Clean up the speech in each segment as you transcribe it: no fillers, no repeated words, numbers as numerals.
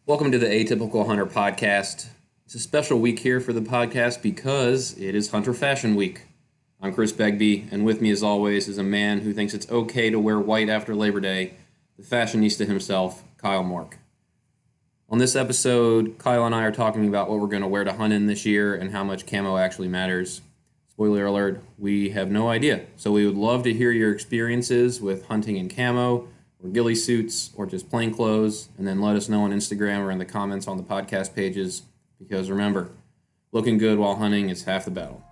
Welcome to the Atypical Hunter podcast. It's a special week here for the podcast because it is Hunter Fashion Week. I'm Chris Begbie, and with me as always is a man who thinks it's okay to wear white after Labor Day, the fashionista himself, Kyle Mork. On this episode, Kyle and I are talking about what we're going to wear to hunt in this year and how much camo actually matters. Spoiler alert, we have no idea. So we would love to hear your experiences with hunting in camo, or ghillie suits, or just plain clothes, and then let us know on Instagram or in the comments on the podcast pages, because remember, looking good while hunting is half the battle.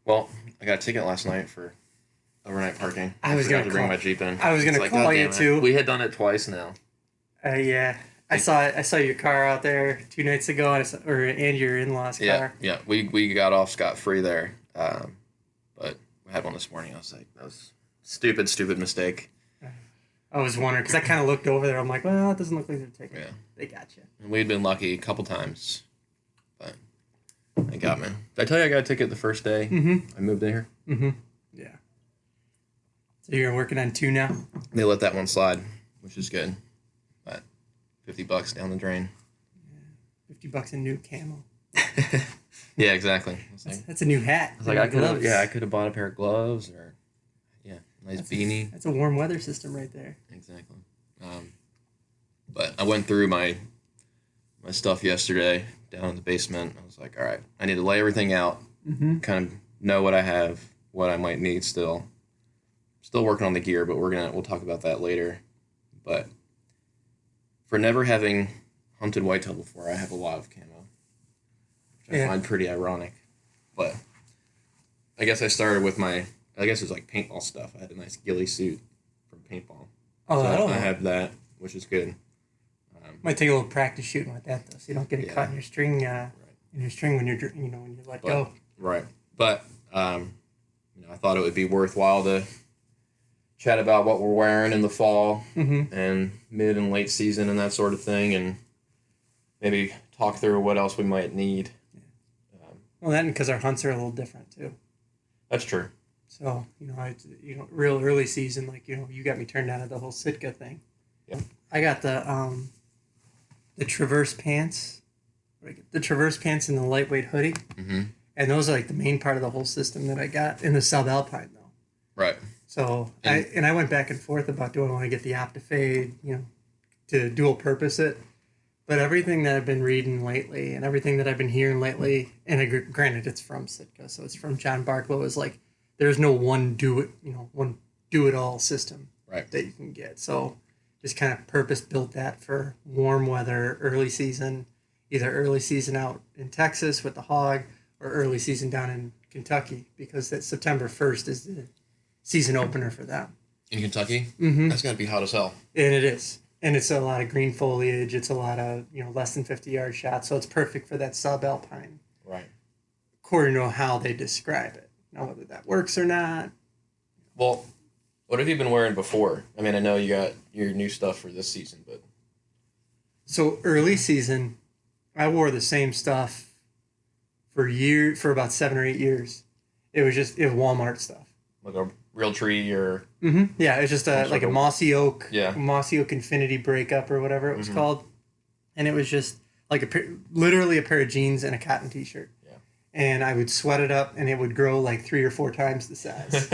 Well, I got a ticket last night for overnight parking. I was going to bring my Jeep in. I was going to call you too. We had done it twice now. Yeah. I saw your car out there 2 nights ago, and your in-laws' car. Yeah. We got off scot-free there, but we had one this morning. I was like, that was stupid mistake. I was wondering, because I kind of looked over there. I'm like, well, it doesn't look like they're taking it. They got you. And we'd been lucky a couple times, but they got me. Did I tell you I got a ticket the first day I moved in here? Mm-hmm. Yeah. So you're working on 2 now? They let that one slide, which is good. But $50 down the drain. Yeah. $50 in new camo. Yeah, exactly. That's a new hat. I was like, I could have bought a pair of gloves or, nice beanie. That's a warm weather system right there. Exactly. But I went through my stuff yesterday down in the basement. I was like, all right, I need to lay everything out, kind of know what I have, what I might need still. Still working on the gear, but we'll talk about that later. But for never having hunted whitetail before, I have a lot of camo, which I find pretty ironic. But I guess I started with it was like paintball stuff. I had a nice ghillie suit from paintball. Oh, so I have that, which is good. Might take a little practice shooting with that though, so you don't get it caught in your string. In your string when you let go. Right, but I thought it would be worthwhile to chat about what we're wearing in the fall and mid and late season and that sort of thing, and maybe talk through what else we might need. Well, that because our hunts are a little different too. That's true. So real early season, you got me turned on to the whole Sitka thing. Yeah. I got the Traverse pants, and the lightweight hoodie, and those are like the main part of the whole system that I got in the subalpine though. Right. So I went back and forth about do I want to get the OptiFade, to dual purpose it, but everything that I've been reading lately and everything that I've been hearing lately, and granted it's from Sitka, so it's from John Barklow, is like there's no one do it all system that you can get. So just kind of purpose built that for warm weather, early season, either early season out in Texas with the hog or early season down in Kentucky, because that September 1st is the season opener for them. In Kentucky? Mm-hmm. That's got to be hot as hell. And it is. And it's a lot of green foliage. It's a lot of, less than 50-yard shots. So it's perfect for that subalpine. Right. According to how they describe it. Now, whether that works or not. Well, what have you been wearing before? I mean, I know you got your new stuff for this season, but... So early season, I wore the same stuff for about 7 or 8 years. It was Walmart stuff. Like a Realtree or... Mm-hmm. Yeah, it's just a mossy oak, mossy oak Infinity breakup or whatever it was called, and it was just like literally a pair of jeans and a cotton T-shirt. Yeah. And I would sweat it up, and it would grow like 3 or 4 times the size.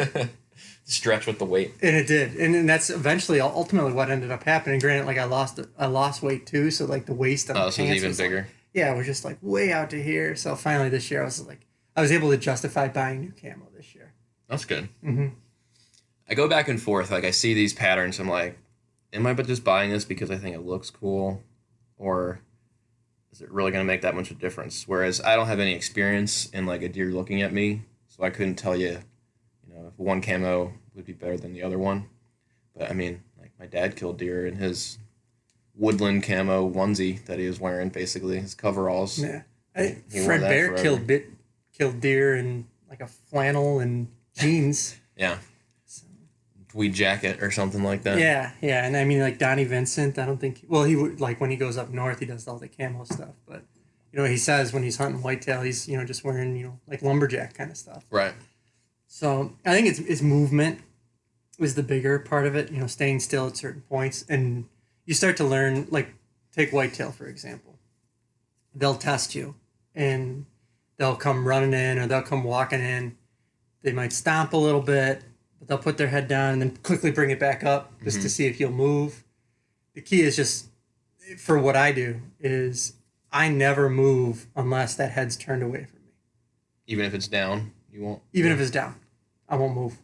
Stretch with the weight. And it did, and that's eventually ultimately what ended up happening. Granted, like I lost weight too, so like the waist on the pants so it's even bigger. It was just like way out to here. So finally this year I was able to justify buying new camo this year. That's good. Mm-hmm. I go back and forth. Like, I see these patterns. I'm like, am I just buying this because I think it looks cool? Or is it really going to make that much of a difference? Whereas I don't have any experience in, like, a deer looking at me. So I couldn't tell you, if one camo would be better than the other one. But, I mean, like, my dad killed deer in his woodland camo onesie that he was wearing, basically, his coveralls. Yeah. Fred Bear killed deer in, like, a flannel and jeans. Yeah. tweed jacket or something like that. Yeah, yeah, and I mean like Donnie Vincent. I don't think. Well, he would like when he goes up north, he does all the camo stuff. But he says when he's hunting whitetail, he's just wearing like lumberjack kind of stuff. Right. So I think it's movement is the bigger part of it. Staying still at certain points, and you start to learn. Like take whitetail for example. They'll test you, and they'll come running in or they'll come walking in. They might stomp a little bit, but they'll put their head down and then quickly bring it back up just to see if you'll move. The key is just, for what I do, is I never move unless that head's turned away from me. Even if it's down, you won't? Even if it's down, I won't move.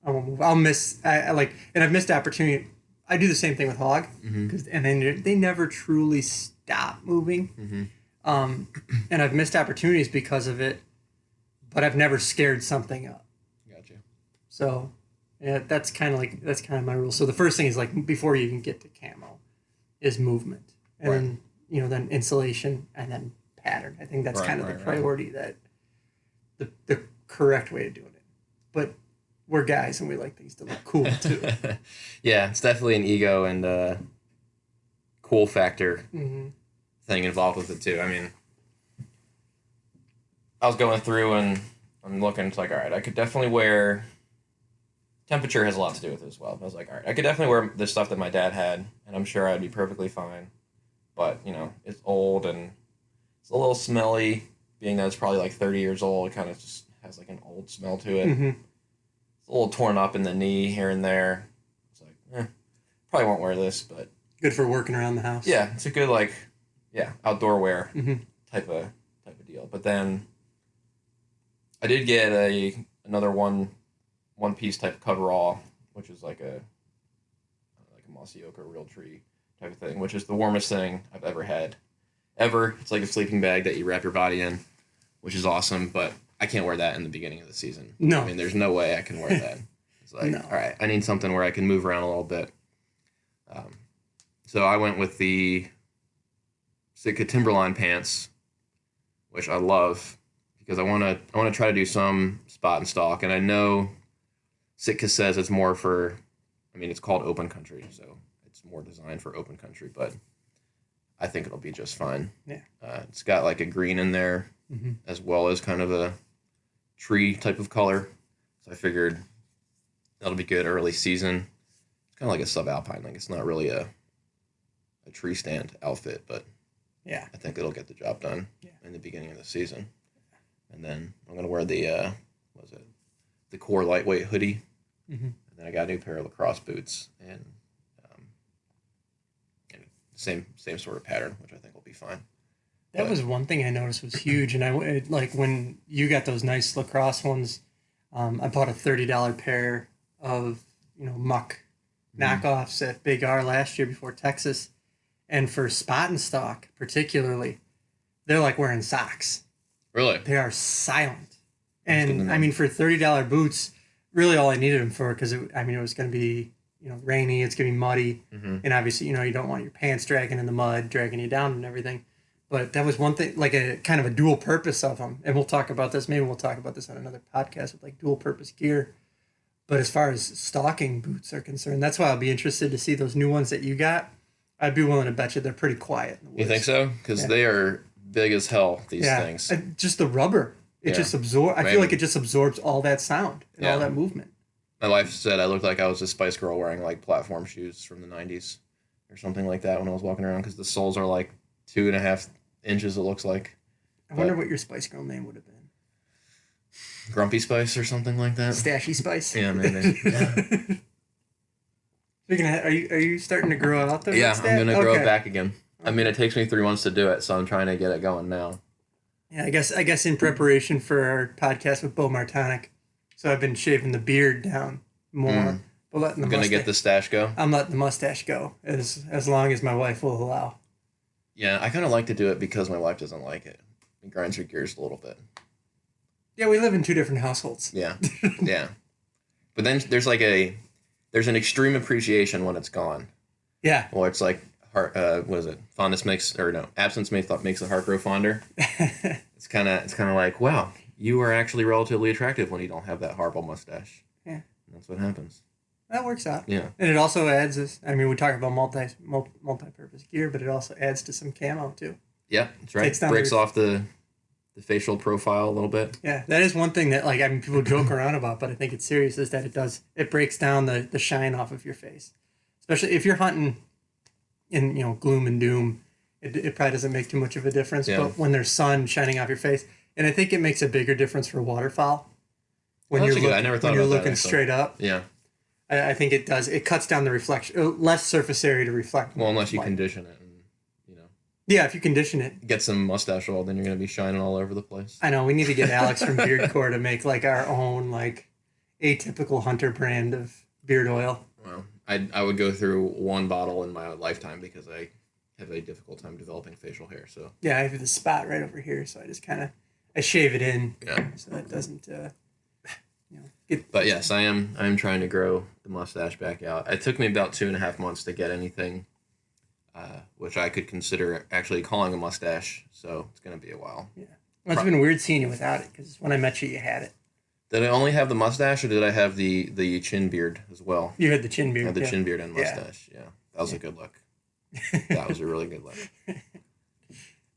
I'll miss, and I've missed opportunity. I do the same thing with hog, and then they never truly stop moving. And I've missed opportunities because of it, but I've never scared something up. Gotcha. So, yeah, that's kind of my rule. So the first thing is like before you even get to camo, is movement, and then insulation, and then pattern. I think that's kind of the priority that the correct way of doing it. But we're guys and we like things to look cool too. Yeah, it's definitely an ego and cool factor thing involved with it too. I mean, I was going through and I'm looking, it's like, all right, I could definitely wear, temperature has a lot to do with it as well. But I was like, all right, I could definitely wear the stuff that my dad had, and I'm sure I'd be perfectly fine. But, it's old and it's a little smelly, being that it's probably like 30 years old. It kind of just has like an old smell to it. It's a little torn up in the knee here and there. It's like, probably won't wear this, but... Good for working around the house. Yeah, it's a good, outdoor wear type of deal. But then I did get another one piece type coverall, which is like a mossy oak or real tree type of thing, which is the warmest thing I've ever had. It's like a sleeping bag that you wrap your body in, which is awesome, but I can't wear that in the beginning of the season. No. I mean, there's no way I can wear that. It's like, all right, I need something where I can move around a little bit. So I went with the Sitka Timberline pants, which I love because I want to try to do some spot and stalk, and I know Sitka says it's more for, it's called open country, so it's more designed for open country, but I think it'll be just fine. Yeah. It's got like a green in there as well as kind of a tree type of color, so I figured that'll be good early season. It's kind of like a subalpine, like it's not really a tree stand outfit, but yeah, I think it'll get the job done in the beginning of the season. And then I'm gonna wear the the Core lightweight hoodie, and then I got a new pair of lacrosse boots and same sort of pattern, which I think will be fine. That was one thing I noticed was huge, and I like when you got those nice lacrosse ones. I bought a $30 pair of muck knockoffs at Big R last year before Texas, and for spot and stalk particularly, they're like wearing socks. Really? They are silent, and for $30 boots, really all I needed them for because it was going to be rainy, it's going to be muddy, and obviously you don't want your pants dragging in the mud, dragging you down and everything. But that was one thing, like a kind of a dual purpose of them. And we'll talk about this. Maybe we'll talk about this on another podcast with like dual purpose gear. But as far as stalking boots are concerned, that's why I'll be interested to see those new ones that you got. I'd be willing to bet you they're pretty quiet in the woods. You think so? Because they are big as hell, these things. Just the rubber. It just absorbs. I feel like it just absorbs all that sound and all that movement. My wife said I looked like I was a Spice Girl wearing like platform shoes from the 90s or something like that when I was walking around because the soles are like 2.5 inches, it looks like. I wonder what your Spice Girl name would have been. Grumpy Spice or something like that. Stashy Spice? Yeah, maybe. Yeah. Speaking of, are you starting to grow out there? Yeah, I'm going to grow it back again. It takes me 3 months to do it, so I'm trying to get it going now. Yeah, I guess in preparation for our podcast with Bo Martonic, so I've been shaving the beard down more. But letting I'm going to get the stash go? I'm letting the mustache go as long as my wife will allow. Yeah, I kind of like to do it because my wife doesn't like it. It grinds her gears a little bit. Yeah, we live in 2 different households. Yeah, yeah. But then there's an extreme appreciation when it's gone. Yeah. Or it's like, absence makes the heart grow fonder. It's kind of like, wow, you are actually relatively attractive when you don't have that horrible mustache. Yeah. And that's what happens. That works out. Yeah. And it also adds this. I mean, we talk about multi-purpose gear, but it also adds to some camo too. Yeah, that's right. Takes down Breaks your- off the facial profile a little bit. Yeah, that is one thing that like I mean people joke around about, but I think it's serious. Is that it breaks down the shine off of your face, especially if you're hunting in gloom and doom. It probably doesn't make too much of a difference, Yeah. but when there's sun shining off your face, and I think it makes a bigger difference for waterfowl. When Oh, you're that's good. I never thought when you're about that, looking actually. straight up, Yeah. I think it does. It cuts down the reflection, less surface area to reflect. Well, unless you light. condition it and Yeah, if you condition it. get some mustache oil, then you're gonna be shining all over the place. I know we need to get Alex from Beardcore to make like our own like atypical hunter brand of beard oil. Well, I would go through one bottle in my lifetime because I have a difficult time developing facial hair. So Yeah, I have the spot right over here, so I just kind of I shave it in yeah. so that doesn't get. But yes, I am trying to grow the mustache back out. It took me about 2.5 months to get anything, which I could consider actually calling a mustache. So it's gonna be a while. Well, it's been weird seeing you without it because when I met you, you had it. Did I only have the mustache, or did I have the chin beard as well? You had the chin I beard. had the yeah. chin beard and Yeah. mustache. Yeah, that was a good look. That was a really good look.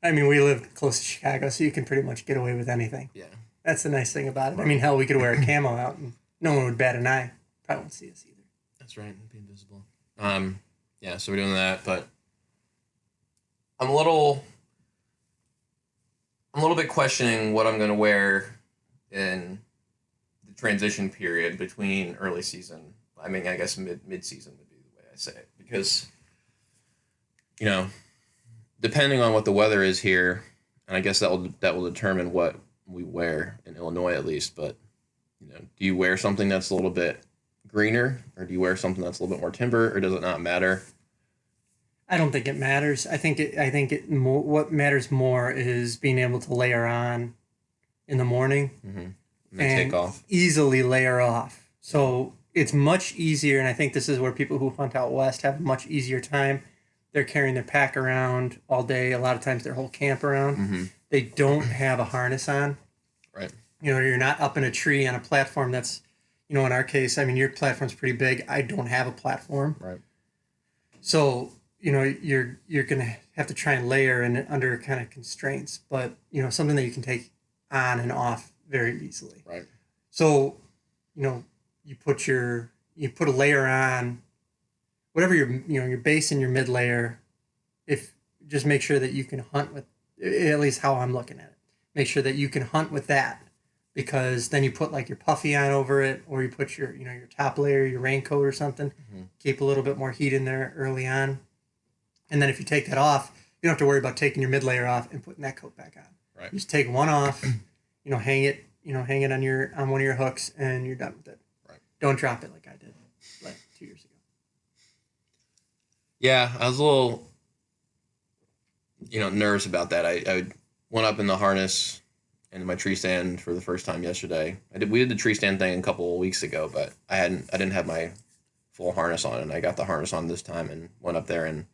I mean, we live close to Chicago, so you can pretty much get away with anything. Yeah. That's the nice thing about it. I mean, hell, we could wear a camo out and no one would bat an eye. Probably won't see us either. That's right, be invisible. Yeah, so we're doing that, but I'm a little bit questioning what I'm gonna wear in the transition period between early season. I mean, I guess mid season would be the way I say it, because depending on what the weather is here, and I guess that will determine what we wear in Illinois at least. But do you wear something that's a little bit greener, or do you wear something that's a little bit more timber, or does it not matter? I don't think it matters. I think what matters more is being able to layer on in the morning And then take off. easily layer off. So it's much easier, and I think this is where people who hunt out west have a much easier time. They're carrying their pack around all day, a lot of times their whole camp around. They don't have a harness on. Right. You're not up in a tree on a platform that's, in our case, I mean, your platform's pretty big. I don't have a platform. Right. So, you're going to have to try and layer and under kind of constraints, but, something that you can take on and off very easily. Right. So, you put a layer on, whatever your base and your mid layer, just make sure that you can hunt with, at least how I'm looking at it, make sure that you can hunt with that, because then you put like your puffy on over it, or you put your, your top layer, your raincoat or something, keep a little bit more heat in there early on. And then if you take that off, you don't have to worry about taking your mid layer off and putting that coat back on. Right. You just take one off, hang it on one of your hooks, and you're done with it. Right. Don't drop it like I did like 2 years ago. Yeah, I was a little, nervous about that. I went up in the harness and my tree stand for the first time yesterday. We did the tree stand thing a couple of weeks ago, but I didn't have my full harness on, and I got the harness on this time and went up there, and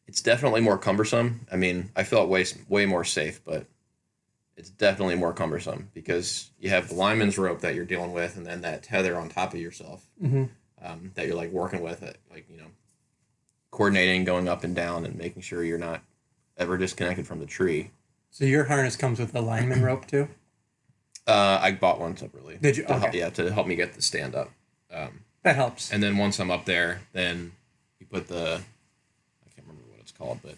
it's definitely more cumbersome. I mean, I felt way more safe, but it's definitely more cumbersome because you have the lineman's rope that you're dealing with, and then that tether on top of yourself that you're like working with it, coordinating, going up and down, and making sure you're not ever disconnected from the tree. So your harness comes with a lineman rope too? I bought one separately. Did you? To help me get the stand up. That helps. And then once I'm up there, then you put I can't remember what it's called, but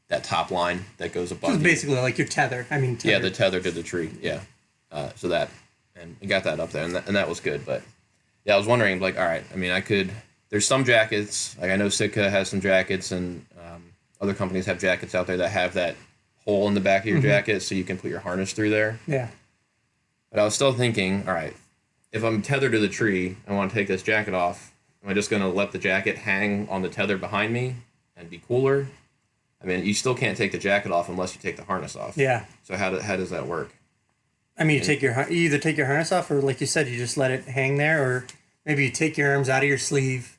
that top line that goes above. It's basically like your tether. I mean, tether. Yeah, the tether to the tree. Yeah. So that, and we got that up there, and that was good. But yeah, I was wondering, all right, I mean, there's some jackets, I know Sitka has some jackets, and other companies have jackets out there that have that hole in the back of your jacket so you can put your harness through there. Yeah. But I was still thinking, all right, if I'm tethered to the tree, I want to take this jacket off, am I just going to let the jacket hang on the tether behind me and be cooler? I mean, you still can't take the jacket off unless you take the harness off. Yeah. So how does that work? I mean, you either take your harness off, or like you said, you just let it hang there, or maybe you take your arms out of your sleeve,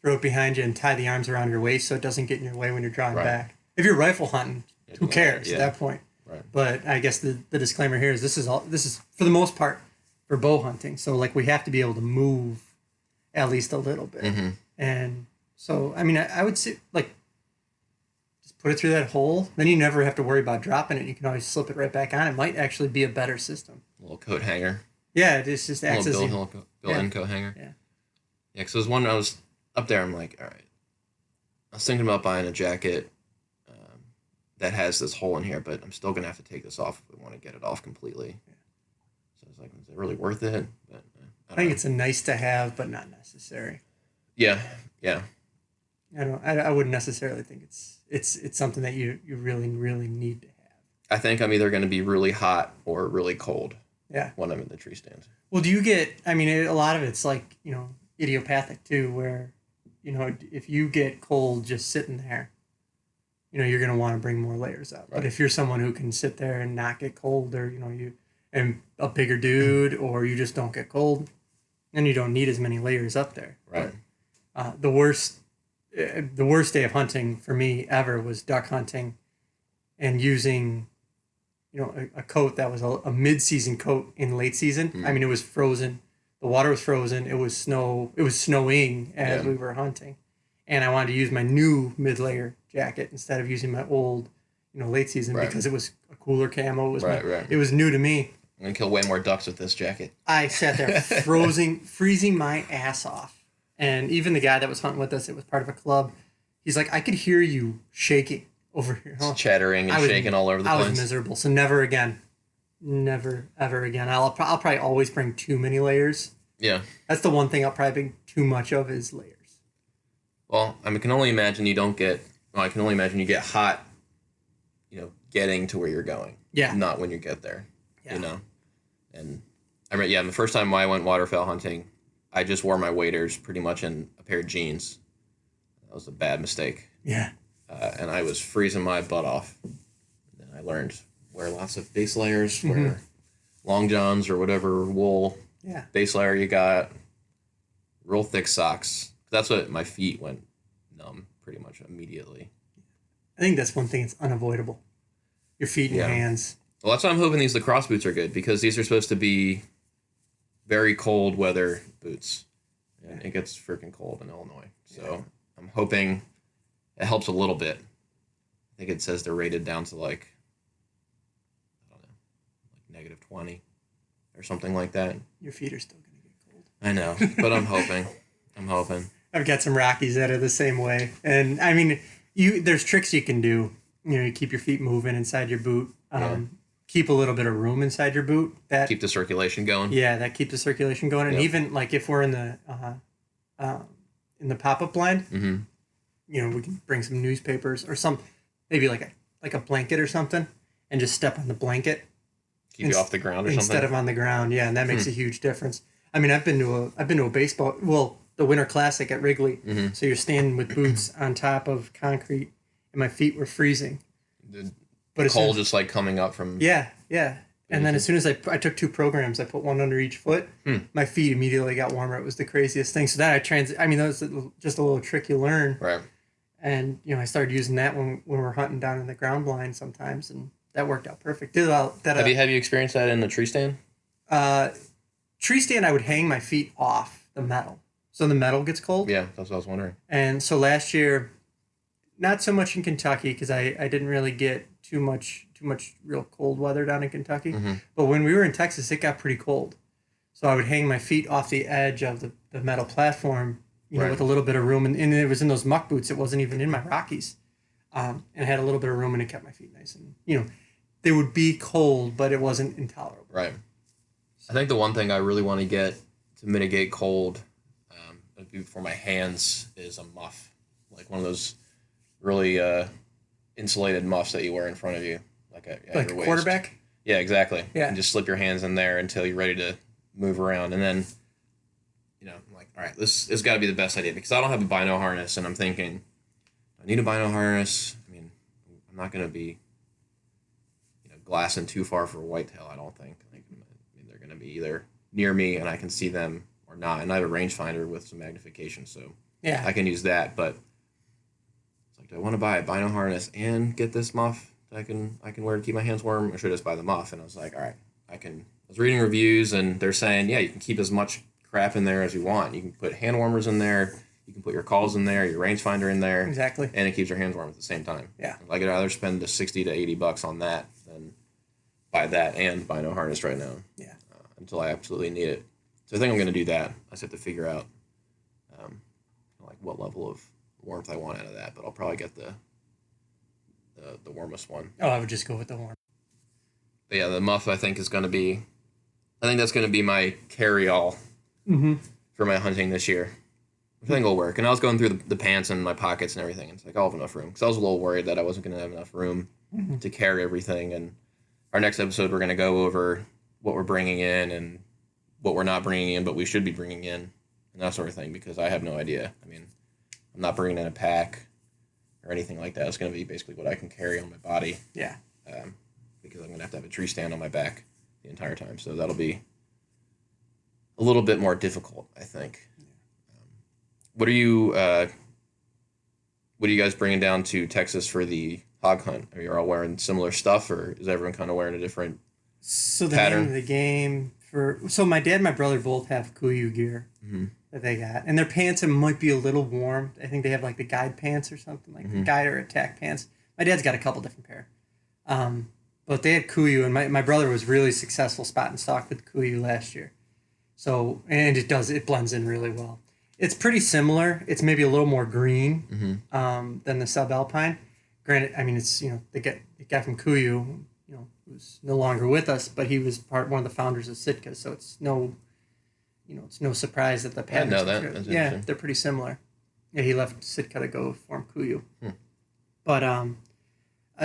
throw it behind you, and tie the arms around your waist so it doesn't get in your way when you're drawing back. If you're rifle hunting, who cares at that point? Right. But I guess the disclaimer here is this is for the most part for bow hunting. So we have to be able to move at least a little bit. Mm-hmm. And so, I mean, I would say, like, just put it through that hole. Then you never have to worry about dropping it. You can always slip it right back on. It might actually be a better system. A little coat hanger. Yeah, it just acts as Built-in coat hanger. Yeah. Yeah, because there was one I was up there, I'm like, all right. I was thinking about buying a jacket that has this hole in here, but I'm still going to have to take this off if we want to get it off completely. Yeah. So I was like, is it really worth it? But I think it's a nice to have, but not necessary. Yeah. I wouldn't necessarily think it's something that you really, really need to have. I think I'm either going to be really hot or really cold. Yeah. When I'm in the tree stand. Well, do you get, I mean, a lot of it's like, idiopathic too, where, if you get cold just sitting there, you're going to want to bring more layers up. Right. But if you're someone who can sit there and not get cold, or, and a bigger dude, or you just don't get cold, then you don't need as many layers up there. Right. But, the worst day of hunting for me ever was duck hunting and using, a coat that was a mid-season coat in late season. Mm. I mean, it was frozen. The water was frozen. It was snowing as we were hunting. And I wanted to use my new mid-layer jacket instead of using my old, late season because it was a cooler camo. It was It was new to me. I'm going to kill way more ducks with this jacket. I sat there freezing my ass off. And even the guy that was hunting with us, it was part of a club. He's like, I could hear you shaking over here. It's chattering and shaking all over the place. I was miserable. So never again. Never, ever again. I'll probably always bring too many layers. Yeah. That's the one thing I'll probably bring too much of is layers. Well, I can only imagine you get hot, getting to where you're going. Yeah. Not when you get there, And I remember, the first time I went waterfowl hunting, I just wore my waders pretty much in a pair of jeans. That was a bad mistake. Yeah. And I was freezing my butt off. And then I learned wear lots of base layers, wear long johns or whatever wool base layer you got, real thick socks. That's what my feet went numb pretty much immediately. I think that's one thing that's unavoidable. Your feet and your hands. Well, that's why I'm hoping these lacrosse boots are good, because these are supposed to be very cold weather boots. And it gets freaking cold in Illinois. So I'm hoping it helps a little bit. I think it says they're rated down to like -20 or something like that. Your feet are still going to get cold. I know, but I'm hoping. I've got some Rockies that are the same way. And I mean, there's tricks you can do. You keep your feet moving inside your boot. Keep a little bit of room inside your boot. That keep the circulation going. Yeah, that keep the circulation going. And even like if we're in the pop-up blind, we can bring some newspapers or maybe like a blanket or something, and just step on the blanket. Keep you off the ground or something instead of on the ground. Yeah, and that makes a huge difference. I mean, I've been to a baseball. Well, the Winter Classic at Wrigley. So you're standing with boots on top of concrete, and my feet were freezing. But cold just like coming up from... Yeah. And then as soon as I took 2 programs, I put one under each foot, my feet immediately got warmer. It was the craziest thing. So that that was just a little trick you learn. Right. And, I started using that when we're hunting down in the ground blind sometimes, and that worked out perfect. Have you experienced that in the tree stand? Tree stand, I would hang my feet off the metal. So the metal gets cold. Yeah, that's what I was wondering. And so last year, not so much in Kentucky, because I didn't really get too much real cold weather down in Kentucky. But when we were in Texas, it got pretty cold. So I would hang my feet off the edge of the metal platform, with a little bit of room. And it was in those muck boots. It wasn't even in my Rockies. And it had a little bit of room, and it kept my feet nice. And, they would be cold, but it wasn't intolerable. Right. I think the one thing I really want to get to mitigate cold for my hands is a muff. Like one of those really insulated muffs that you wear in front of you. Like your waist. Quarterback? Yeah, exactly. Yeah. And just slip your hands in there until you're ready to move around. And then, I'm like, all right, this has got to be the best idea, because I don't have a bino harness, and I'm thinking, I need a bino harness. I mean, I'm not going to be, glassing too far for a whitetail, I don't think. They're going to be either near me and I can see them or not. And I have a rangefinder with some magnification, so I can use that. But it's like, do I want to buy a bino harness and get this muff that I can wear to keep my hands warm, or should I just buy the muff? And I was like, all right, I was reading reviews, and they're saying, yeah, you can keep as much crap in there as you want. You can put hand warmers in there. You can put your calls in there, your rangefinder in there. Exactly. And it keeps your hands warm at the same time. Yeah. Like, I'd rather spend the $60 to $80 on that than buy that and buy no harness right now. Yeah. Until I absolutely need it. So I think I'm going to do that. I just have to figure out like what level of warmth I want out of that. But I'll probably get the warmest one. Oh, I would just go with the warm. But yeah, the muff I think is going to be. I think that's going to be my carry-all for my hunting this year. I think it'll work. And I was going through the pants and my pockets and everything. And it's like, I'll have enough room. Because I was a little worried that I wasn't going to have enough room to carry everything. And our next episode, we're going to go over what we're bringing in and what we're not bringing in, but we should be bringing in and that sort of thing. Because I have no idea. I mean, I'm not bringing in a pack or anything like that. It's going to be basically what I can carry on my body. Yeah. Because I'm going to have a tree stand on my back the entire time. So that'll be a little bit more difficult, I think. What are you guys bringing down to Texas for the hog hunt? Are you all wearing similar stuff, or is everyone kind of wearing a different So the pattern? name of the game so my dad and my brother both have Kuiu gear that they got, and their pants might be a little warm. I think they have like the guide pants or something, like the guide or attack pants. My dad's got a couple different pair, but they had Kuiu, and my brother was really successful spot and stock with Kuiu last year. So and it blends in really well. It's pretty similar. It's maybe a little more green than the subalpine. Granted, I mean, it's the guy from Kuiu, who's no longer with us, but he was one of the founders of Sitka. So it's no surprise that the patterns. I know that. That's interesting. They're pretty similar. Yeah, he left Sitka to go form Kuiu. But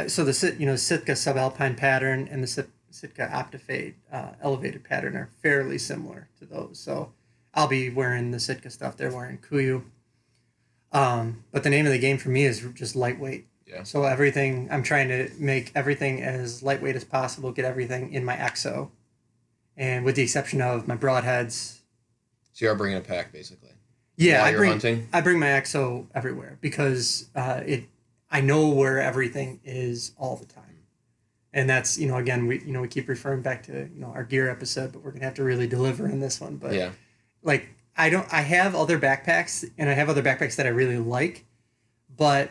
so the Sitka subalpine pattern and the Sitka Optifade elevated pattern are fairly similar to those. So I'll be wearing the Sitka stuff. They're wearing Kuiu. But the name of the game for me is just lightweight. Yeah. So I'm trying to make everything as lightweight as possible, get everything in my EXO. And with the exception of my broadheads. So you are bringing a pack, basically. Yeah, While you're hunting? I bring my EXO everywhere because I know where everything is all the time. And that's, again, we keep referring back to, our gear episode, but we're going to have to really deliver in this one. But yeah. Like, I have other backpacks, and I have other backpacks that I really like, but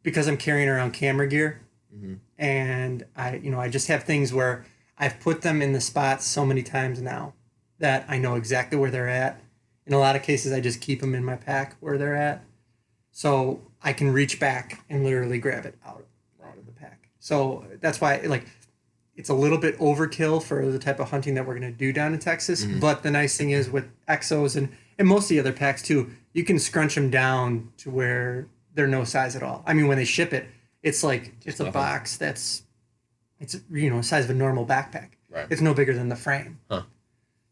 because I'm carrying around camera gear, and I just have things where I've put them in the spots so many times now that I know exactly where they're at. In a lot of cases, I just keep them in my pack where they're at, so I can reach back and literally grab it out of the pack. So that's why, it's a little bit overkill for the type of hunting that we're going to do down in Texas. But the nice thing is with EXOs and most of the other packs too, you can scrunch them down to where they're no size at all. I mean, when they ship it, it's like it's a box that's the size of a normal backpack. Right. It's no bigger than the frame. Huh.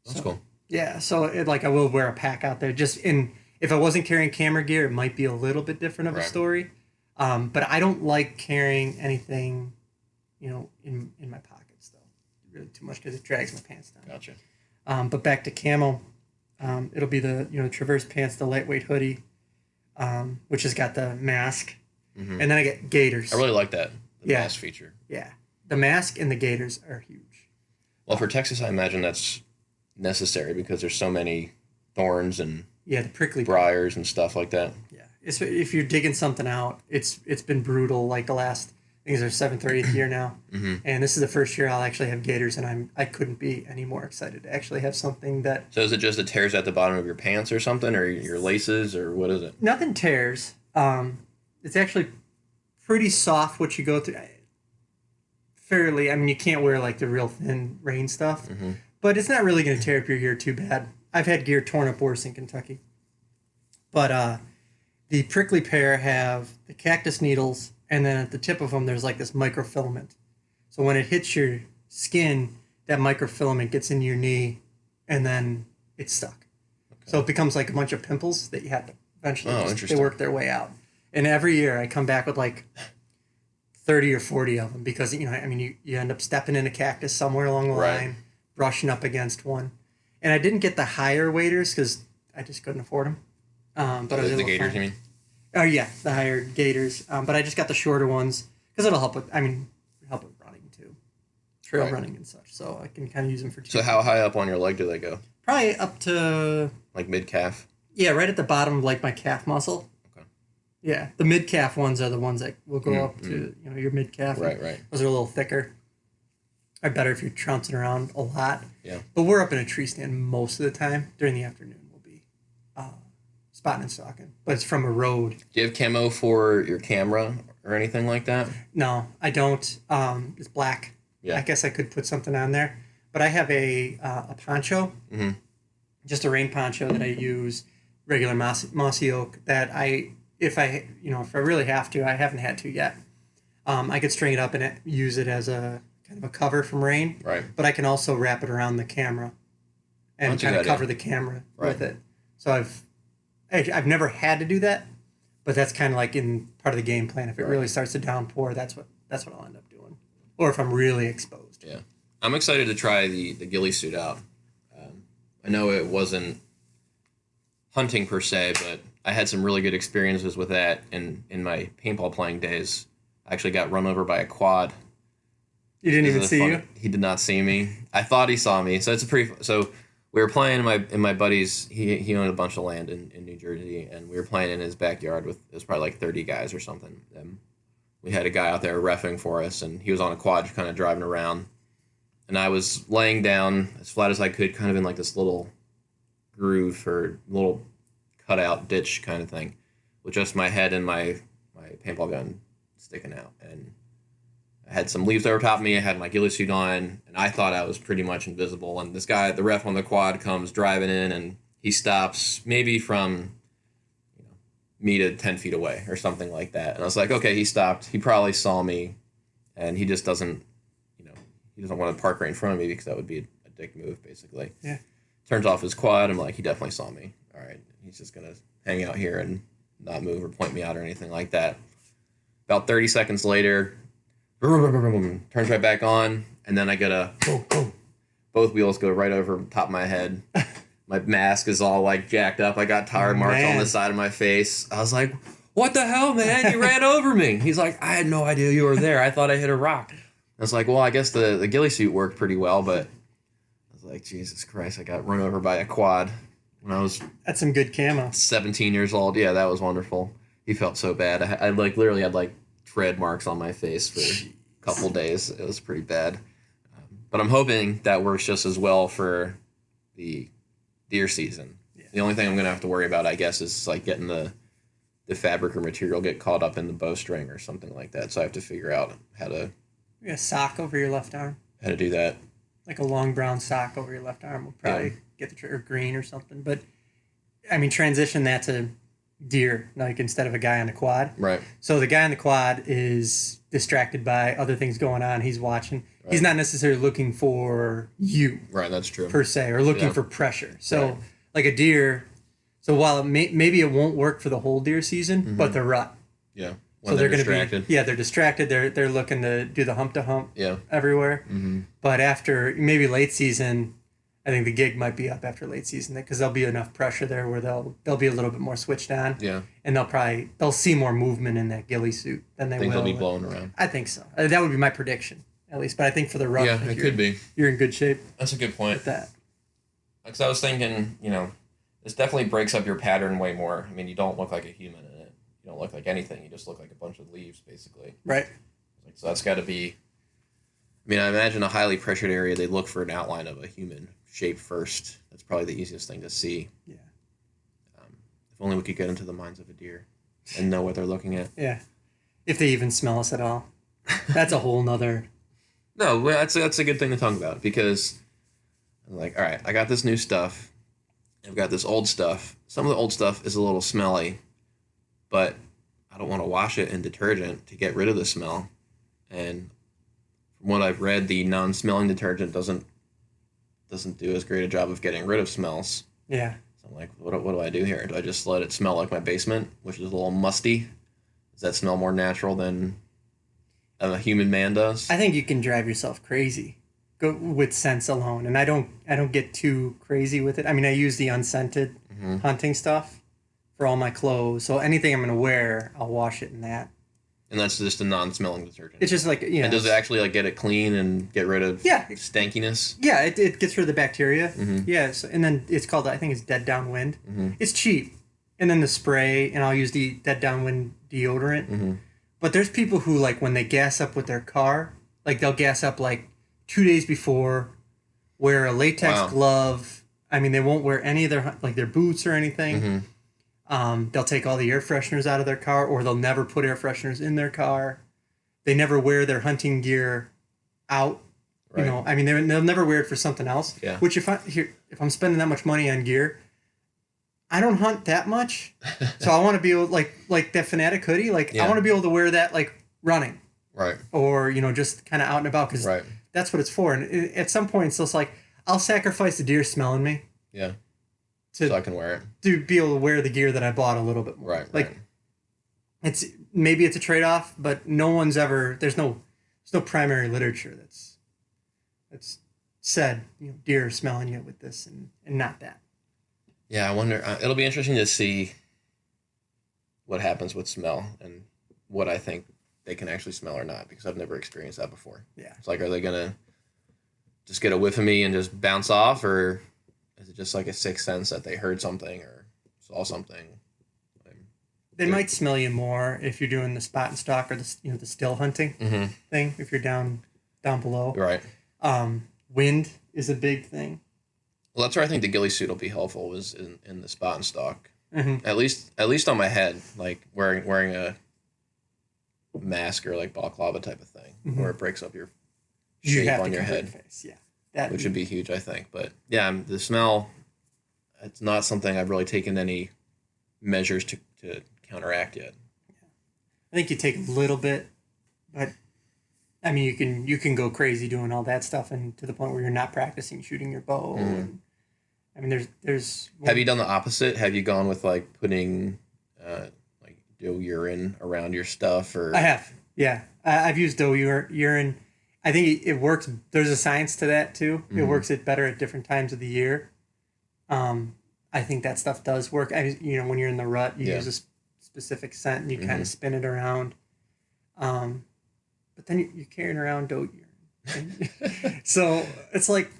That's cool. Yeah, so I will wear a pack out there. If I wasn't carrying camera gear, it might be a little bit different of a story. But I don't like carrying anything, in my pockets though, really too much because it drags my pants down. Gotcha. But back to camo, it'll be the Traverse pants, the lightweight hoodie, which has got the mask, and then I get gaiters. I really like that. The mask feature. Yeah, the mask and the gaiters are huge. Well, for Texas, I imagine that's necessary because there's so many thorns and the prickly briars and stuff like that. Yeah, if you're digging something out, it's been brutal. Like the last, I think it's our 7th or 8th year now, and this is the first year I'll actually have gaiters, and I couldn't be any more excited to actually have something that. So is it just it tears at the bottom of your pants or something, or your laces, or what is it? Nothing tears. It's actually pretty soft what you go through. Fairly, I mean, you can't wear like the real thin rain stuff, but it's not really going to tear up your gear too bad. I've had gear torn up worse in Kentucky. But the prickly pair have the cactus needles, and then at the tip of them, there's like this microfilament. So when it hits your skin, that microfilament gets into your knee, and then it's stuck. Okay. So it becomes like a bunch of pimples that you have to eventually they work their way out. And every year I come back with like 30 or 40 of them because, you end up stepping in a cactus somewhere along the line, brushing up against one. And I didn't get the higher waders because I just couldn't afford them. But I was the gaiters, you mean? Oh, yeah, the higher gaiters. But I just got the shorter ones because it'll help with running too. Trail running and such. So I can kind of use them for two. So how high up on your leg do they go? Probably up to like mid calf. Yeah, right at the bottom of like my calf muscle. Okay. Yeah, the mid calf ones are the ones that will go up to your mid calf. Right. Those are a little thicker. Are better if you're trouncing around a lot. Yeah. But we're up in a tree stand most of the time. During the afternoon, we'll be spotting and stalking. But it's from a road. Do you have camo for your camera or anything like that? No, I don't. It's black. Yeah. I guess I could put something on there. But I have a poncho. Mm-hmm. Just a rain poncho that I use, regular mossy oak, that if I really have to, I haven't had to yet. I could string it up and use it as a kind of a cover from rain. Right. But I can also wrap it around the camera and That's a kind of good cover idea. the camera Right. with it. So I've never had to do that, but that's kind of like in part of the game plan. If it really starts to downpour, that's what I'll end up doing. Or if I'm really exposed. Yeah. I'm excited to try the ghillie suit out. I know it wasn't hunting per se, but I had some really good experiences with that in my paintball playing days. I actually got run over by a quad. You didn't even This is see funny. you? He did not see me. I thought he saw me. So so we were playing in my buddy's. He owned a bunch of land in New Jersey, and we were playing in his backyard with it was probably like 30 guys or something. And we had a guy out there reffing for us, and he was on a quad, kind of driving around. And I was laying down as flat as I could, kind of in like this little groove or little cutout ditch kind of thing, with just my head and my paintball gun sticking out. And I had some leaves over top of me. I had my ghillie suit on, and I thought I was pretty much invisible. And this guy, the ref on the quad, comes driving in, and he stops maybe from me to 10 feet away or something like that. And I was like, okay, he stopped. He probably saw me, and he just doesn't, he doesn't want to park right in front of me because that would be a dick move, basically. Yeah. Turns off his quad. I'm like, he definitely saw me. All right. He's just going to hang out here and not move or point me out or anything like that. About 30 seconds later, turns right back on, and then I get a boom, boom. Both wheels go right over top of my head. My mask is all like jacked up. I got tire marks on the side of my face. I was like, what the hell, man? You ran over me. He's like, I had no idea you were there. I thought I hit a rock. I was like, well, I guess the ghillie suit worked pretty well, but I was like, Jesus Christ, I got run over by a quad when I was That's some good camo. 17 years old. Yeah, that was wonderful. He felt so bad. I like literally had like tread marks on my face for a couple days. It was pretty bad. But I'm hoping that works just as well for the deer season. Yeah. The only thing I'm going to have to worry about, I guess, is like getting the fabric or material get caught up in the bowstring or something like that. So I have to figure out how to A sock over your left arm. do that. Like a long brown sock over your left arm will probably get the or green or something. But I mean, transition that to deer, like instead of a guy on the quad. Right. So the guy on the quad is distracted by other things going on. He's watching. Right. He's not necessarily looking for you. Right, that's true. Per se, or looking for pressure. So like a deer. So while maybe it won't work for the whole deer season, but the rut. Yeah. When so they're distracted. They're distracted. They're looking to do the hump to hump. Yeah. Everywhere. Mm-hmm. But after maybe late season, I think the gig might be up after late season because there'll be enough pressure there where they'll be a little bit more switched on. Yeah. And they'll see more movement in that ghillie suit than they will. They'll be blowing around. I think so. That would be my prediction, at least. But I think for the rut, it could be. You're in good shape. That's a good point. With that. Because I was thinking, this definitely breaks up your pattern way more. I mean, you don't look like a human in it. You don't look like anything. You just look like a bunch of leaves, basically. Right. So that's got to be. I mean, I imagine a highly pressured area. They look for an outline of a human shape first. That's probably the easiest thing to see. Yeah. If only we could get into the minds of a deer and know what they're looking at. Yeah. If they even smell us at all. That's a whole nother. No, that's a good thing to talk about because I'm like, all right, I got this new stuff. I've got this old stuff. Some of the old stuff is a little smelly, but I don't want to wash it in detergent to get rid of the smell. And from what I've read, the non-smelling detergent doesn't do as great a job of getting rid of smells. Yeah. So I'm like, what do I do here? Do I just let it smell like my basement, which is a little musty? Does that smell more natural than a human man does? I think you can drive yourself crazy with scents alone, and I don't get too crazy with it. I mean, I use the unscented hunting stuff for all my clothes, so anything I'm going to wear, I'll wash it in that. And that's just a non-smelling detergent. It's just like, And does it actually like get it clean and get rid of stankiness? Yeah, it gets rid of the bacteria. Mm-hmm. Yes, and then it's called, I think it's Dead Downwind. Mm-hmm. It's cheap. And then the spray, and I'll use the Dead Downwind deodorant. Mm-hmm. But there's people who, like, when they gas up with their car, like, they'll gas up, like, 2 days before, wear a latex glove. I mean, they won't wear any of their, like, their boots or anything. Mm-hmm. They'll take all the air fresheners out of their car, or they'll never put air fresheners in their car. They never wear their hunting gear out. Right. You know, I mean, they'll never wear it for something else. Yeah. Which if I'm spending that much money on gear, I don't hunt that much, so I want to be able, like that Fanatic hoodie. Like I want to be able to wear that like running, right? Or just kind of out and about because that's what it's for. And at some point, it's just like I'll sacrifice the deer smelling me. Yeah. So I can wear it. To be able to wear the gear that I bought a little bit more. Right. Like it's maybe it's a trade off, but no one's ever there's no primary literature that's said deer are smelling you with this and not that. Yeah, I wonder. It'll be interesting to see what happens with smell and what I think they can actually smell or not, because I've never experienced that before. Yeah. It's like, are they gonna just get a whiff of me and just bounce off, or is it just like a sixth sense that they heard something or saw something? They might smell you more if you're doing the spot and stalk or the still hunting thing. If you're down below, right? Wind is a big thing. Well, that's where I think the ghillie suit will be helpful, was in the spot and stalk. Mm-hmm. At least on my head, like wearing a mask or like balaclava type of thing, where it breaks up your shape on your head. Face. Yeah, which would be huge, I think. But yeah, the smell, it's not something I've really taken any measures to counteract yet. I think you take a little bit, but I mean, you can go crazy doing all that stuff, and to the point where you're not practicing shooting your bow. And, I mean, there's. Have you done the opposite? Have you gone with like putting like doe urine around your stuff, or? I have, yeah. I've used doe urine. I think it works. There's a science to that too. It works it better at different times of the year. I think that stuff does work. When you're in the rut, you use a specific scent and you kind of spin it around. But then you're carrying around doe urine. So it's like,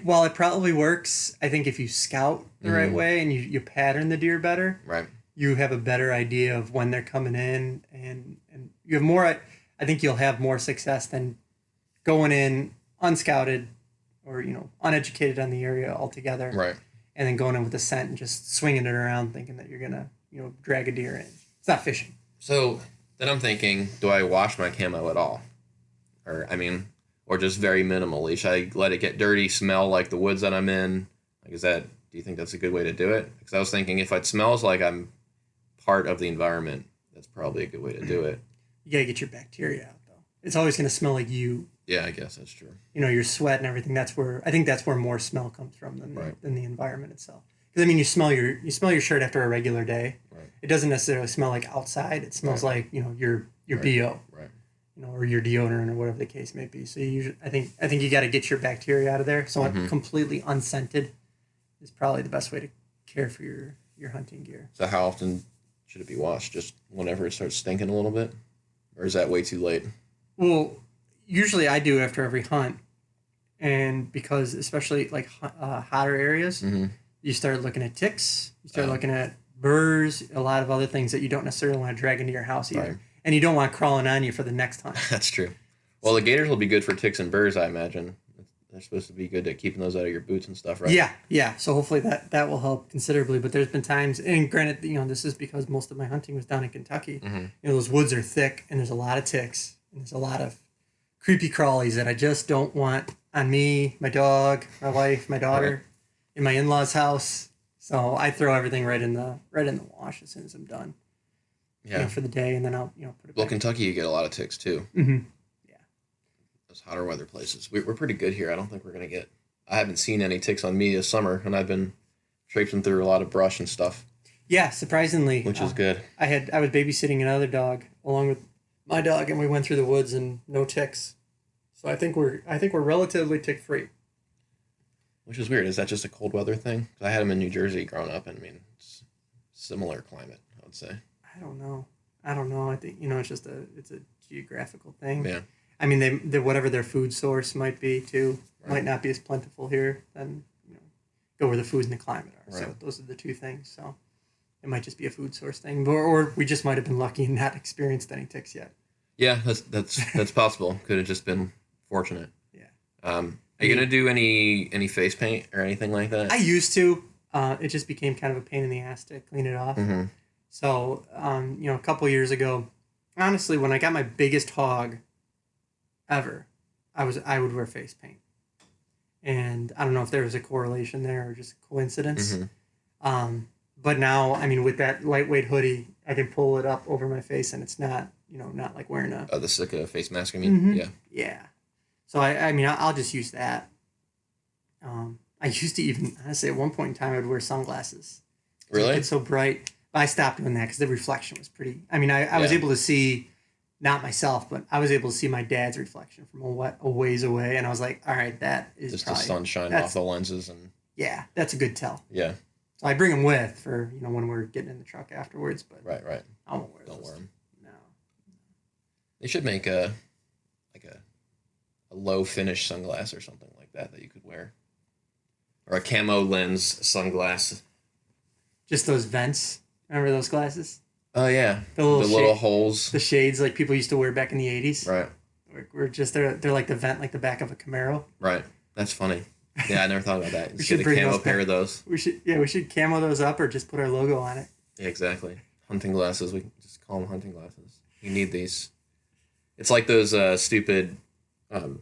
while it probably works, I think if you scout the right way and you pattern the deer better, right, you have a better idea of when they're coming in, and you have more. I think you'll have more success than going in unscouted or uneducated on the area altogether, right, and then going in with a scent and just swinging it around thinking that you're gonna drag a deer in. It's not fishing. So then I'm thinking, do I wash my camo at all? Or just very minimally? Should I let it get dirty, smell like the woods that I'm in? Like, do you think that's a good way to do it? Because I was thinking if it smells like I'm part of the environment, that's probably a good way to do it. You gotta get your bacteria out though. It's always gonna smell like you. Yeah, I guess that's true. Your sweat and everything. I think that's where more smell comes from than the environment itself. Because I mean, you smell your shirt after a regular day. Right. It doesn't necessarily smell like outside. It smells like your BO. Right. Or your deodorant or whatever the case may be. So I think you got to get your bacteria out of there. So completely unscented is probably the best way to care for your hunting gear. So how often should it be washed? Just whenever it starts stinking a little bit, or is that way too late? Well, usually I do after every hunt, and because especially like hotter areas, you start looking at ticks, you start looking at burrs, a lot of other things that you don't necessarily want to drag into your house either. Right. And you don't want crawling on you for the next hunt. That's true. Well, the gators will be good for ticks and burrs, I imagine. They're supposed to be good at keeping those out of your boots and stuff, right? Yeah. So hopefully that will help considerably. But there's been times, and granted, this is because most of my hunting was down in Kentucky. Those woods are thick, and there's a lot of ticks, and there's a lot of creepy crawlies that I just don't want on me, my dog, my wife, my daughter, in my in-laws' house. So I throw everything right in the wash as soon as I'm done. Yeah. For the day, and then I'll put it. Well, Kentucky, you get a lot of ticks too. Mm-hmm. Yeah. Those hotter weather places. We're pretty good here. I don't think we're gonna get. I haven't seen any ticks on me this summer, and I've been traipsing through a lot of brush and stuff. Yeah, surprisingly, which is good. I was babysitting another dog along with my dog, and we went through the woods and no ticks. So I think we're relatively tick free. Which is weird. Is that just a cold weather thing? 'Cause I had them in New Jersey growing up, and it's similar climate, I would say. I don't know. I don't know. I think it's just it's a geographical thing. Yeah. I mean, they whatever their food source might be too Right. might not be as plentiful here. Then go where the food and the climate are. So Right. those are the two things. So it might just be a food source thing, or we just might have been lucky and not experienced any ticks yet. Yeah, that's possible. Could have just been fortunate. Yeah. Are you gonna do any face paint or anything like that? I used to. It just became kind of a pain in the ass to clean it off. Mm-hmm. So, a couple years ago, honestly, when I got my biggest hog ever, I would wear face paint, and I don't know if there was a correlation there or just a coincidence. Mm-hmm. But now, I mean, with that lightweight hoodie, I can pull it up over my face, and it's not, not like wearing a Oh, the Sika face mask. I mean, Mhm. yeah. yeah. So I mean, I'll just use that. I used to even honestly at one point in time I'd wear sunglasses. Really? It's so bright. I stopped doing that because the reflection was pretty. I mean, I was Yeah. able to see, not myself, but I was able to see my dad's reflection from a ways away, and I was like, all right, that is Just probably the sunshine that's- off the lenses and yeah, that's a good tell. yeah. So I bring them with for when we're getting in the truck afterwards, but Right. I won't wear Don't those. wear them. No. They should make a low finish sunglass or something like that you could wear, or a camo lens sunglass. Just those vents. Remember those glasses? Oh yeah, The little little shade- holes. The shades like people used to wear back in the 80s. Right. We're just they're like the vent like the back of a Camaro. Right. That's funny. Yeah, I never thought about that. Just should get a bring camo those pair back. of those. We should camo those up or just put our logo on it. Yeah, exactly. Hunting glasses. We can just call them hunting glasses. You need these. It's like those stupid Ones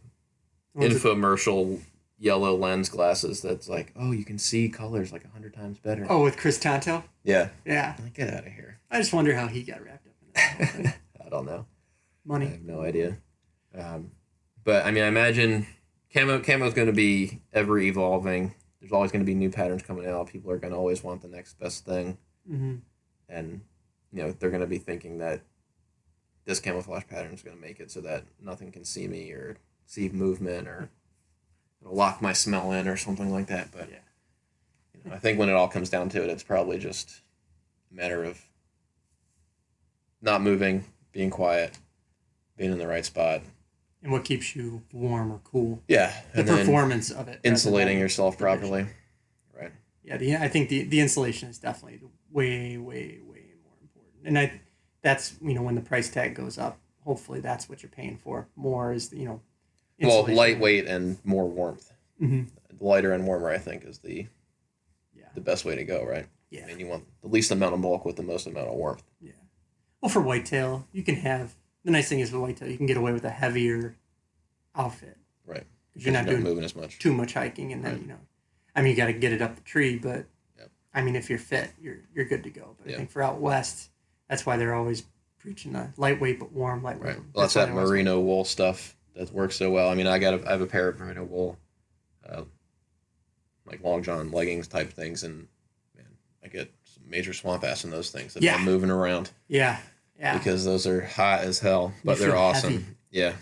that- infomercial yellow lens glasses that's like, oh, you can see colors like 100 times better. Oh, with Chris Tonto? Yeah. Yeah. Like, get out of here. I just wonder how he got wrapped up in that whole thing. I don't know. I Money. have no idea. But I mean, I imagine camo is going to be ever evolving. There's always going to be new patterns coming out. People are going to always want the next best thing, Mm-hmm. and they're going to be thinking that this camouflage pattern is going to make it so that nothing can see me or see movement or it'll lock my smell in or something like that. But Yeah. I think when it all comes down to it, it's probably just a matter of not moving, being quiet, being in the right spot. And what keeps you warm or cool? Yeah, The and then performance of it. rather insulating than yourself the visual. properly. Right. Yeah, I think the insulation is definitely way more important. And that's when the price tag goes up. Hopefully, that's what you're paying for. More is Well, insulation. lightweight and more warmth. Mhm. Lighter and warmer, I think, is the Yeah. best way to go, right? Yeah. I mean, you want the least amount of bulk with the most amount of warmth. Yeah. Well, for whitetail, you can have the nice thing is with whitetail, you can get away with a heavier outfit. Right. Because you're not doing moving as much. too much hiking, and then Right. I mean, you got to get it up the tree, but Yep. I mean, if you're fit, you're good to go. But Yeah. I think for out west, that's why they're always preaching a lightweight but warm, lightweight. Right. Well, that's why that they always- merino wool stuff that works so well. I mean, I have a pair of merino wool, like long john leggings type things, and man, I get some major swamp ass in those things if Yeah. I'm moving around Yeah, yeah. because those are hot as hell, but You they're feel awesome. heavy. Yeah.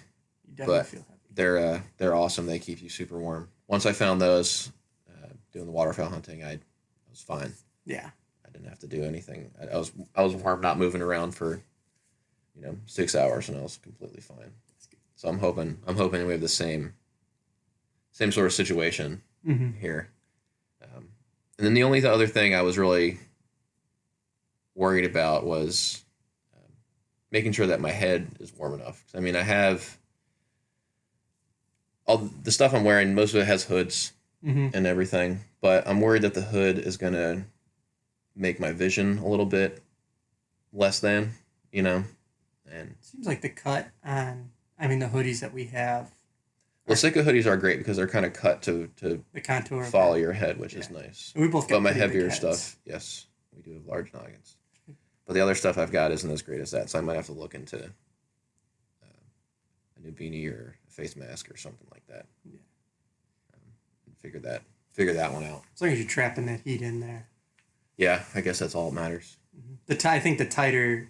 You definitely but- feel heavy. They're awesome. They keep you super warm. Once I found those, doing the waterfowl hunting, I was fine. Yeah, I didn't have to do anything. I was warm, not moving around for 6 hours, and I was completely fine. So I'm hoping we have the same sort of situation hmm here. And then the only other thing I was really worried about was making sure that my head is warm enough. 'Cause, I mean, I have all the stuff I'm wearing. Most of it has hoods hmm and everything, but I'm worried that the hood is going to make my vision a little bit less than, and Seems like the cut on, the hoodies that we have, well, Sika hoodies are great because they're kind of cut to the contour. of follow it. your head, which is Yeah. nice. And we both got But my pretty big heavier heads. stuff, yes, we do have large noggins. But the other stuff I've got isn't as great as that, so I might have to look into a new beanie or a face mask or something like that. Yeah. And figure that one out. As long as you're trapping that heat in there. Yeah, I guess that's all that matters. I think the tighter,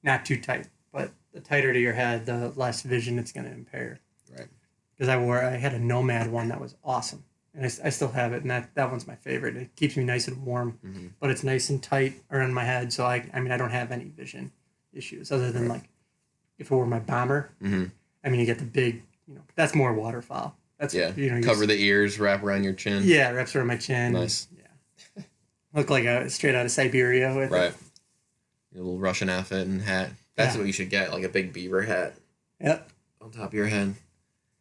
not too tight, but the tighter to your head, the less vision it's going to impair. Right. Because I had a Nomad one that was awesome, and I still have it, and that one's my favorite. It keeps me nice and warm, Mm-hmm. but it's nice and tight around my head, so I don't have any vision issues other than like if it were my bomber. Mm-hmm. I mean, you get the big, that's more waterfowl. That's Cover the ears, wrap around your chin. Yeah, wraps around my chin. Nice. Yeah, look like a straight out of Siberia with Right. it. Your little Russian outfit and hat. That's what you should get, like a big beaver hat. Yep. On top of your head.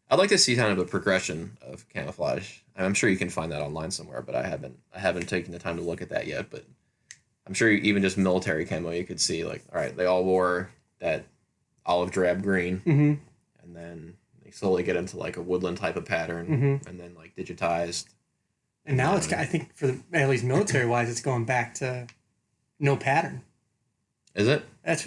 I'd like to see kind of a progression of camouflage. I'm sure you can find that online somewhere, but I haven't taken the time to look at that yet. But I'm sure even just military camo, you could see like, all right, they all wore that olive drab green, Mm-hmm. and then they slowly get into like a woodland type of pattern, Mm-hmm. and then like digitized. And now it's, I think, at least military wise, it's going back to no pattern. Is it?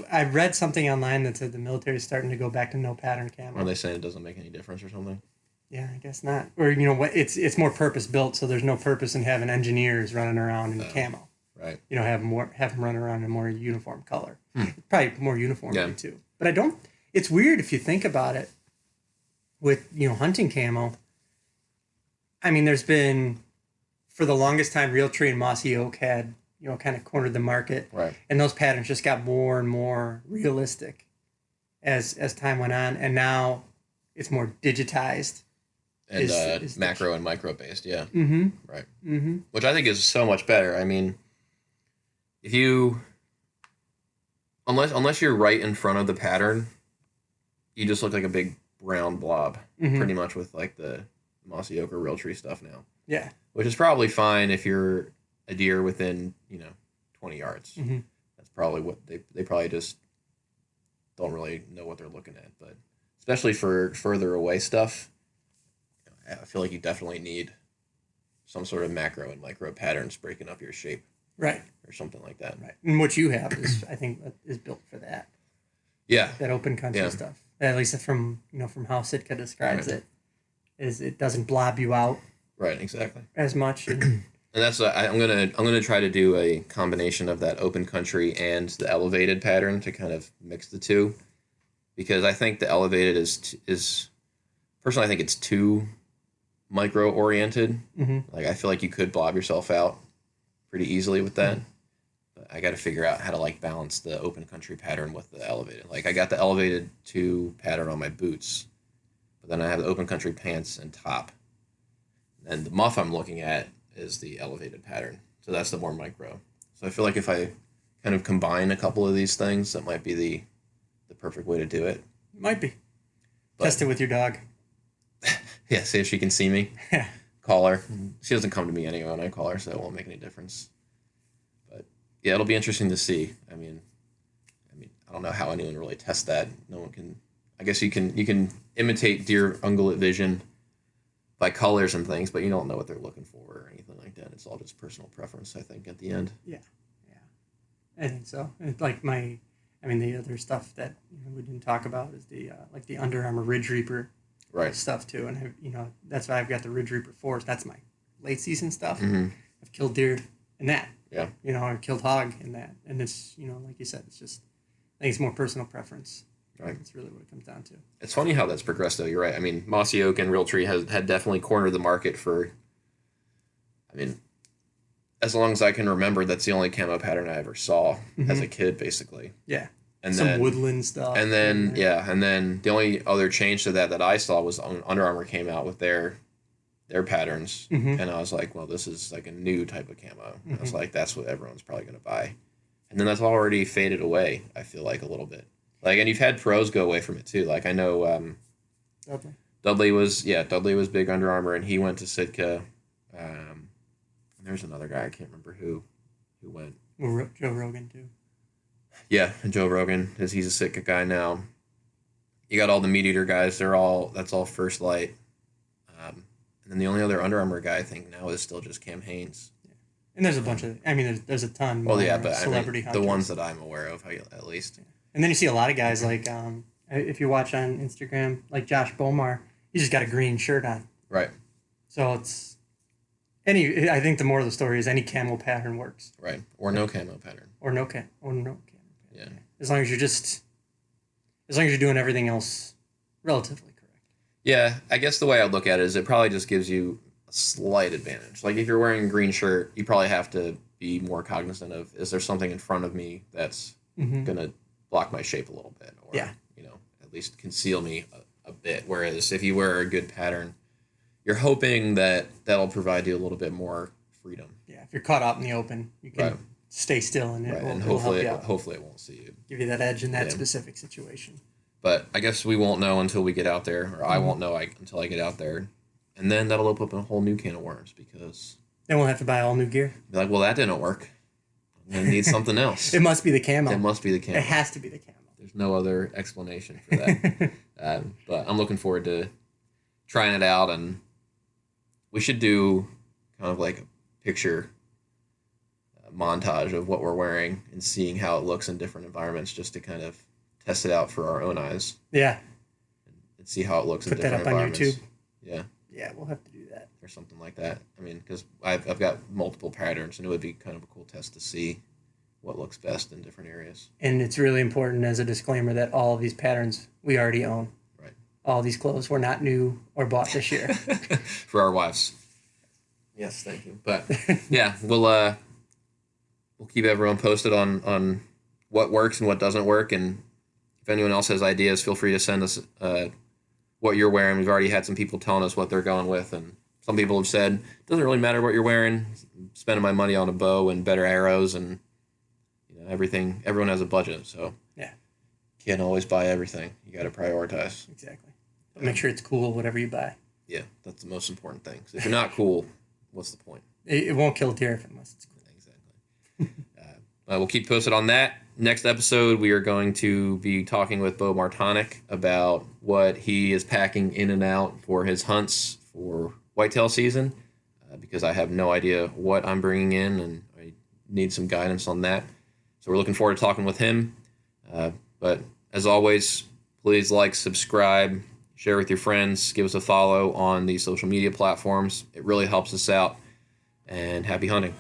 I read something online that said the military is starting to go back to no pattern camo. Or are they saying it doesn't make any difference or something? Yeah, I guess not. Or what? It's more purpose built, so there's no purpose in having engineers running around in camo. Right. Have them run around in more uniform color. Probably more uniformly too. But I don't. It's weird if you think about it. With hunting camo. I mean, there's been for the longest time, Realtree and Mossy Oak had kind of cornered the market, Right. and those patterns just got more and more realistic as time went on, and now it's more digitized. And Is macro and micro based, yeah. Mm-hmm. Right. Mm-hmm. Which I think is so much better. I mean, if you unless you're right in front of the pattern, you just look like a big brown blob, Mhm. pretty much with like the Mossy Oak or Realtree stuff now. Yeah. Which is probably fine if you're a deer within 20 yards. Mhm. That's probably what they probably just don't really know what they're looking at. But especially for further away stuff, I feel like you definitely need some sort of macro and micro patterns breaking up your shape Right. or something like that. Right. And what you have is, I think, is built for that. Yeah. That open country Yeah. stuff. At least from from how Sitka describes Right. it, is it doesn't blob you out Right. Exactly. as much. And, And that's I'm gonna try to do a combination of that open country and the elevated pattern to kind of mix the two, because I think the elevated is personally I think it's too micro oriented. Mhm. Like I feel like you could blob yourself out pretty easily with that. But I got to figure out how to like balance the open country pattern with the elevated. Like I got the elevated 2 pattern on my boots, but then I have the open country pants and top. And the muff I'm looking at is the elevated pattern. So that's the more micro. So I feel like if I kind of combine a couple of these things, that might be the perfect way to do it. might be. But- Test it with your dog. Yeah, see if she can see me. Yeah. Call her. She doesn't come to me anyway when I call her, so it won't make any difference. But yeah, it'll be interesting to see. I mean, I don't know how anyone really tests that. No one can. I guess you can imitate deer ungulate vision by colors and things, but you don't know what they're looking for or anything like that. It's all just personal preference, I think, at the end. I think so. And like the other stuff that we didn't talk about is the like the Under Armour Ridge Reaper Right. stuff too. And that's why I've got the Ridge Reaper 4s. That's my late season stuff. Mhm. I've killed deer in that. Yeah. I've killed hog in that. And it's like you said, it's just I think it's more personal preference. Right. That's really what it comes down to. It's funny how that's progressed, though. You're right. I mean, Mossy Oak and Realtree had definitely cornered the market for. I mean, as long as I can remember, that's the only camo pattern I ever saw as a kid, basically. Yeah. And Some then, woodland stuff. and then in there. and then the only other change to that I saw was Under Armour came out with their patterns, Mhm. and I was like, well, this is like a new type of camo. And I was like, that's what everyone's probably going to buy, and then that's already faded away. I feel like a little bit. Like, and you've had pros go away from it too. Like I know Dudley. Dudley was big Under Armour, and he went to Sitka. There's another guy I can't remember who went. Well, Joe Rogan too. Yeah, and Joe Rogan, as he's a Sitka guy now. You got all the Meat Eater guys. That's all First Light. And then the only other Under Armour guy I think now is still just Cam Hanes. And there's a bunch of. There's a ton. Well, more yeah, but celebrity the hunters. ones that I'm aware of, at least. And then you see a lot of guys like if you watch on Instagram, like Josh Bomar, he just got a green shirt on. Right, So it's I think the moral of the story is any camo pattern works, right, or no camo pattern. or no camo pattern. Yeah, As long as you're doing everything else relatively correct. yeah. I guess the way I look at it is it probably just gives you a slight advantage. Like if you're wearing a green shirt, you probably have to be more cognizant of, is there something in front of me that's Mm-hmm. gonna block my shape a little bit, or Yeah. at least conceal me a bit. Whereas if you wear a good pattern, you're hoping that that'll provide you a little bit more freedom. Yeah, if you're caught out in the open, you can Right. stay still and Right. And it'll help you out. hopefully it won't see you. Give you that edge in that Yeah. specific situation. But I guess we won't know until we get out there, or I won't know until I get out there. And then that'll open up a whole new can of worms, because Then we'll have to buy all new gear. be like, well, that didn't work. I'm going to need something else. It must be the camo. It must be the It camo. has to be the camo. There's no other explanation for that. But I'm looking forward to trying it out, and we should do kind of like a picture montage of what we're wearing and seeing how it looks in different environments, just to kind of test it out for our own eyes Yeah. and see how it looks Put in that different up on environments. YouTube. Yeah, Yeah, we'll have to do that. or something like that. I mean, because I've got multiple patterns, and it would be kind of a cool test to see what looks best in different areas. And it's really important as a disclaimer that all of these patterns we already own. Right. All these clothes were not new or bought this year. For our wives. Yes, thank you. But yeah, we'll keep everyone posted on what works and what doesn't work, and if anyone else has ideas, feel free to send us what you're wearing. We've already had some people telling us what they're going with, and some people have said it doesn't really matter what you're wearing. I'm spending my money on a bow and better arrows, and everything. Everyone has a budget, so Yeah. can't always buy everything. You got to prioritize. Exactly. But make sure it's cool, whatever you buy. Yeah, that's the most important thing. 'Cause if you're not cool, what's the point? It won't kill deer unless it's cool. Exactly. We'll keep posted on that. Next episode, we are going to be talking with Bo Martonic about what he is packing in and out for his hunts for whitetail season, because I have no idea what I'm bringing in, and I need some guidance on that. So we're looking forward to talking with him. But as always, please like, subscribe, share with your friends, give us a follow on the social media platforms. It really helps us out. And happy hunting.